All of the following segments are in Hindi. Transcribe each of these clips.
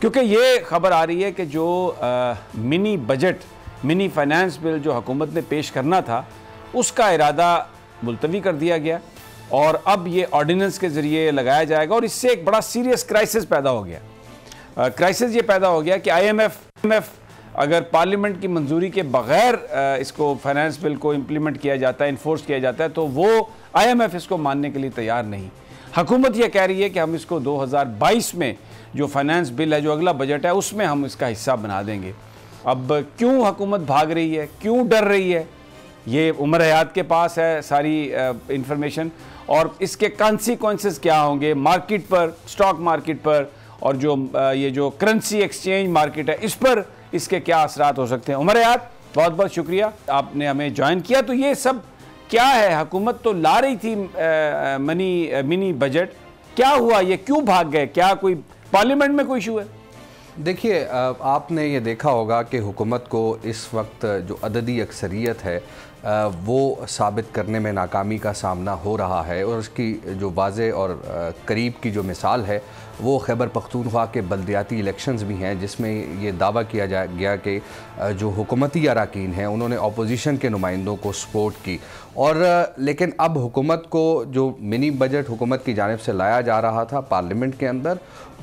क्योंकि ये खबर आ रही है कि जो mini budget, mini finance bill जो हुकूमत ने पेश करना था, उसका इरादा मुलतवी कर दिया गया और अब ये ऑर्डिनेंस के ज़रिए लगाया जाएगा और इससे एक बड़ा सीरियस क्राइसिस पैदा हो गया। क्राइसिस ये पैदा हो गया कि IMF अगर पार्लियामेंट की मंजूरी के बगैर इसको फाइनेंस बिल को इम्प्लीमेंट किया जाता है, इन्फोर्स किया जाता है, तो वो IMF इसको मानने के लिए तैयार नहीं। हुकूमत ये कह रही है कि हम इसको 2022 में जो फाइनेंस बिल है, जो अगला बजट है, उसमें हम इसका हिस्सा बना देंगे। अब क्यों हुकूमत भाग रही है, क्यों डर रही है, ये उमर हयात के पास है सारी इंफॉर्मेशन और इसके कॉन्सिक्वेंसेस क्या होंगे मार्केट पर, स्टॉक मार्केट पर और जो ये जो करेंसी एक्सचेंज मार्केट है, इस पर इसके क्या असरात हो सकते हैं। उमर हयात, बहुत बहुत शुक्रिया आपने हमें ज्वाइन किया। तो ये सब क्या है, हुकूमत तो ला रही थी मिनी बजट, क्या हुआ, ये क्यों भाग गए, क्या कोई पार्लियामेंट में कोई इशू है? देखिए, आपने ये देखा होगा कि हुकूमत को इस वक्त जो अददी अक्सरियत है वो साबित करने में नाकामी का सामना हो रहा है और उसकी जो वाज़े और करीब की जो मिसाल है वो खैबर पख्तूनख्वा के बल्दियाती इलेक्शंस भी हैं, जिसमें ये दावा किया गया कि जो हुकूमती अरकान हैं उन्होंने अपोजिशन के नुमाइंदों को सपोर्ट की। और लेकिन अब हुकूमत को जो मिनी बजट हुकूमत की जानिब से लाया जा रहा था पार्लियामेंट के अंदर,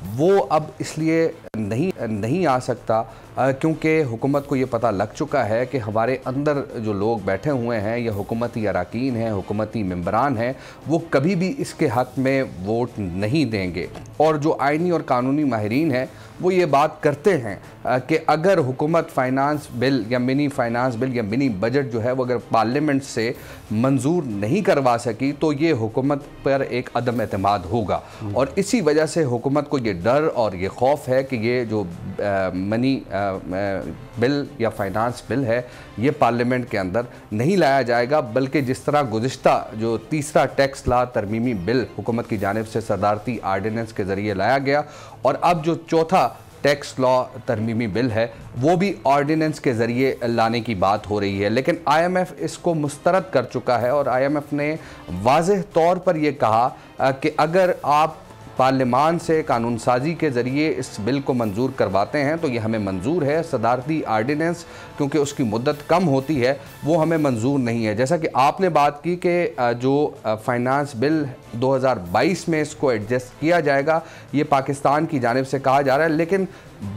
वो अब इसलिए नहीं आ सकता क्योंकि हुकूमत को ये पता लग चुका है कि हमारे अंदर जो लोग बैठे हुए हैं, ये हुकूमती अरकान हैं, हुकूमती मेंबरान हैं, वो कभी भी इसके हक़ में वोट नहीं देंगे। और जो आइनी और कानूनी माहिरीन हैं वो ये बात करते हैं कि अगर हुकूमत फाइनेंस बिल या मिनी फाइनेंस बिल या मिनी बजट जो है वो अगर पार्लियामेंट से मंजूर नहीं करवा सकी तो ये हुकूमत पर एक अदम एतमाद होगा। और इसी वजह से हुकूमत को ये डर और ये खौफ है कि ये जो मनी बिल या फाइनेंस बिल है ये पार्लियामेंट के अंदर नहीं लाया जाएगा, बल्कि जिस तरह गुज़िश्ता जो तीसरा टैक्स ला तरमीमी बिल हुकूमत की जानिब से सदारती आर्डिनेंस के ज़रिए लाया गया और अब जो चौथा टैक्स लॉ तरमीमी बिल है वो भी ऑर्डिनेंस के ज़रिए लाने की बात हो रही है। लेकिन IMF इसको मुस्तरद कर चुका है और IMF ने वाज़ेह तौर पर यह कहा कि अगर आप पार्लियामान से कानून साजी के ज़रिए इस बिल को मंजूर करवाते हैं तो ये हमें मंजूर है, सदारती आर्डिनेंस क्योंकि उसकी मुद्दत कम होती है वो हमें मंजूर नहीं है। जैसा कि आपने बात की कि जो फाइनेंस बिल 2022 में इसको एडजस्ट किया जाएगा, ये पाकिस्तान की जानिब से कहा जा रहा है, लेकिन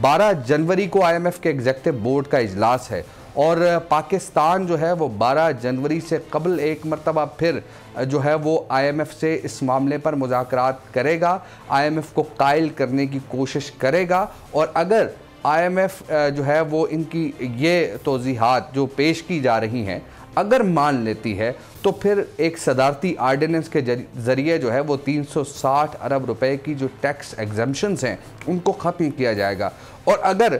12 जनवरी को IMF के एग्जीक्यूटिव बोर्ड का इजलास है और पाकिस्तान जो है वो 12 जनवरी से कबल एक मरतबा फिर जो है वो IMF से इस मामले पर मुज़ाकरात करेगा, IMF को कायल करने की कोशिश करेगा। और अगर IMF जो है वो इनकी ये तौज़ीहात जो पेश की जा रही हैं अगर मान लेती है तो फिर एक सदारती आर्डिनेंस के ज़रिए जो है वो 360 अरब रुपए की जो टैक्स एग्जम्पशंस हैं उनको ख़त्म किया जाएगा। और अगर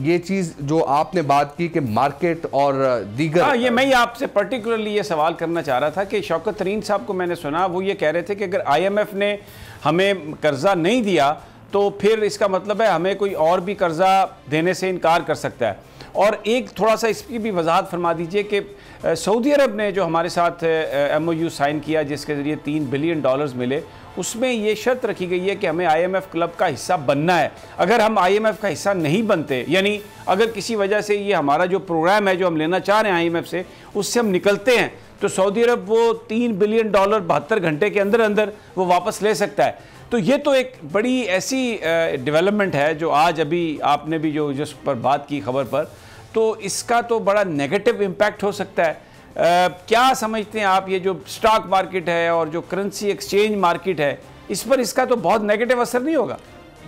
ये चीज़ जो आपने बात की कि मार्केट और दीगर, ये मैं आपसे पर्टिकुलरली ये सवाल करना चाह रहा था कि शौकत तरीन साहब को मैंने सुना, वो ये कह रहे थे कि अगर IMF ने हमें कर्जा नहीं दिया तो फिर इसका मतलब है हमें कोई और भी कर्जा देने से इनकार कर सकता है। और एक थोड़ा सा इसकी भी वजाहत फरमा दीजिए कि सऊदी अरब ने जो हमारे साथ MOU साइन किया जिसके ज़रिए $3 बिलियन मिले, उसमें ये शर्त रखी गई है कि हमें IMF क्लब का हिस्सा बनना है। अगर हम IMF का हिस्सा नहीं बनते, यानी अगर किसी वजह से ये हमारा जो प्रोग्राम है जो हम लेना चाह रहे हैं IMF से, उससे हम निकलते हैं तो सऊदी अरब वो $3 बिलियन 72 घंटे के अंदर अंदर वो वापस ले सकता है। तो ये तो एक बड़ी ऐसी डेवलपमेंट है जो आज अभी आपने भी जो जिस पर बात की खबर पर, तो इसका तो बड़ा नेगेटिव इम्पैक्ट हो सकता है। क्या समझते हैं आप, ये जो स्टॉक मार्केट है और जो करेंसी एक्सचेंज मार्केट है, इस पर इसका तो बहुत नेगेटिव असर नहीं होगा?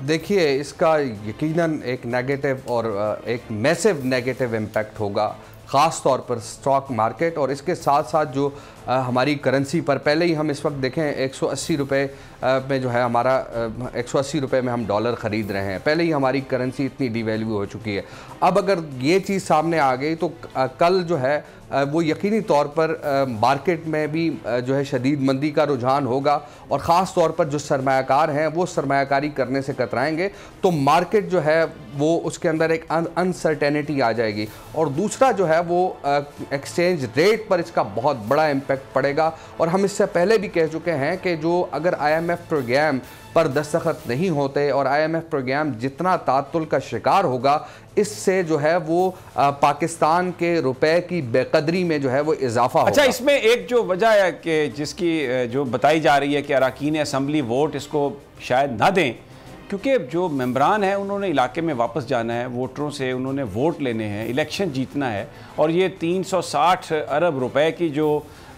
देखिए, इसका यकीनन एक नेगेटिव और एक मैसिव नेगेटिव इम्पैक्ट होगा, ख़ास तौर पर स्टॉक मार्केट। और इसके साथ साथ जो हमारी करेंसी पर पहले ही हम इस वक्त देखें 180 रुपये में जो है हमारा 180 रुपये में हम डॉलर ख़रीद रहे हैं, पहले ही हमारी करेंसी इतनी डिवैल्यू हो चुकी है। अब अगर ये चीज़ सामने आ गई तो कल जो है वो यकीनी तौर पर मार्केट में भी जो है शदीद मंदी का रुझान होगा और ख़ास तौर पर जो सरमायाकार हैं वो सरमायाकारी करने से कतराएंगे, तो मार्केट जो है वो उसके अंदर एक अनसर्टेनिटी आ जाएगी। और दूसरा जो है वो एक्सचेंज रेट पर इसका बहुत बड़ा इम्पैक्ट पड़ेगा। और हम इससे पहले भी कह चुके हैं कि जो अगर IMF प्रोग्राम पर दस्तखत नहीं होते और IMF प्रोग्राम जितना तातुल का शिकार होगा, इससे जो है वो पाकिस्तान के रुपए की बेकदरी में जो है वो इजाफा होगा। अच्छा, इसमें एक जो वजह है कि जिसकी जो बताई जा रही है कि अरकान असम्बली वोट इसको शायद ना दें, क्योंकि जो मेंबरान हैं उन्होंने इलाके में वापस जाना है, वोटरों से उन्होंने वोट लेने हैं, इलेक्शन जीतना है, और ये 360 अरब रुपए की जो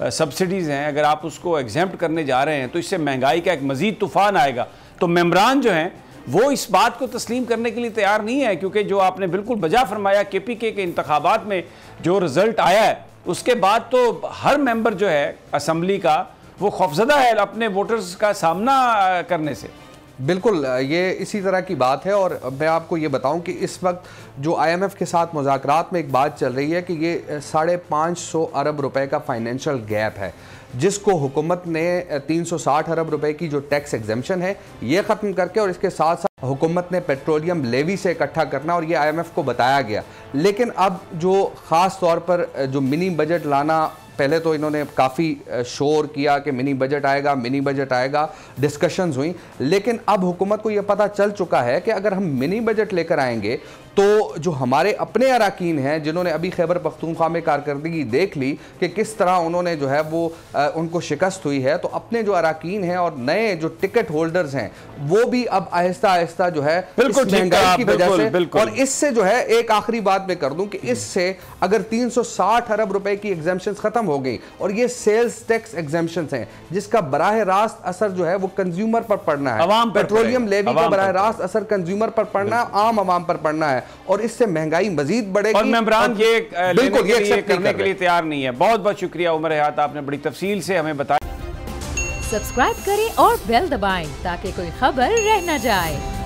सब्सिडीज़ हैं अगर आप उसको एग्जेम्प्ट करने जा रहे हैं तो इससे महंगाई का एक मज़ीद तूफ़ान आएगा। तो मेंबरान जो हैं वो इस बात को तस्लीम करने के लिए तैयार नहीं है, क्योंकि जो आपने बिल्कुल बजा फरमाया KPK के इंतखाबात में जो रिज़ल्ट आया है उसके बाद तो हर मेंबर जो है असम्बली का वो खौफजदा है अपने वोटर्स का सामना करने से। बिल्कुल, ये इसी तरह की बात है। और मैं आपको ये बताऊं कि इस वक्त जो IMF के साथ मुज़ाकरात में एक बात चल रही है कि ये 550 अरब रुपए का फाइनेंशियल गैप है, जिसको हुकूमत ने 360 अरब रुपए की जो टैक्स एग्जेम्पशन है ये ख़त्म करके और इसके साथ साथ हुकूमत ने पेट्रोलियम लेवी से इकट्ठा करना, और ये IMF को बताया गया। लेकिन अब जो ख़ास तौर पर जो मिनी बजट लाना, पहले तो इन्होंने काफ़ी शोर किया कि मिनी बजट आएगा, मिनी बजट आएगा, डिस्कशंस हुई, लेकिन अब हुकूमत को यह पता चल चुका है कि अगर हम मिनी बजट लेकर आएंगे तो जो हमारे अपने अरकान हैं जिन्होंने अभी खैबर पख्तूनख्वा में कारकर्दगी देख ली कि किस तरह उन्होंने जो है वो उनको शिकस्त हुई है, तो अपने जो अरकान हैं और नए जो टिकट होल्डर्स हैं वो भी अब आहिस्ता आहिस्ता जो है महंगाई की वजह से, और इससे जो है एक आखिरी बात मैं कर दूं कि इससे अगर 360 अरब रुपए की एग्जेम्पशन खत्म हो गई और ये सेल्स टैक्स एग्जेम्पशन हैं जिसका बराह रास्त असर जो है वो कंज्यूमर पर पड़ना है, पेट्रोलियम लेवी का बराह रास्त असर कंज्यूमर पर पड़ना है, आम आवाम पर पड़ना है, और इससे महंगाई मजीद बढ़ेगी। और मेंबरान ये करने के लिए तैयार नहीं है। बहुत बहुत शुक्रिया उमर हयात, आपने बड़ी तफसील से हमें बताया। सब्सक्राइब करें और बेल दबाएं ताकि कोई खबर रह न जाए।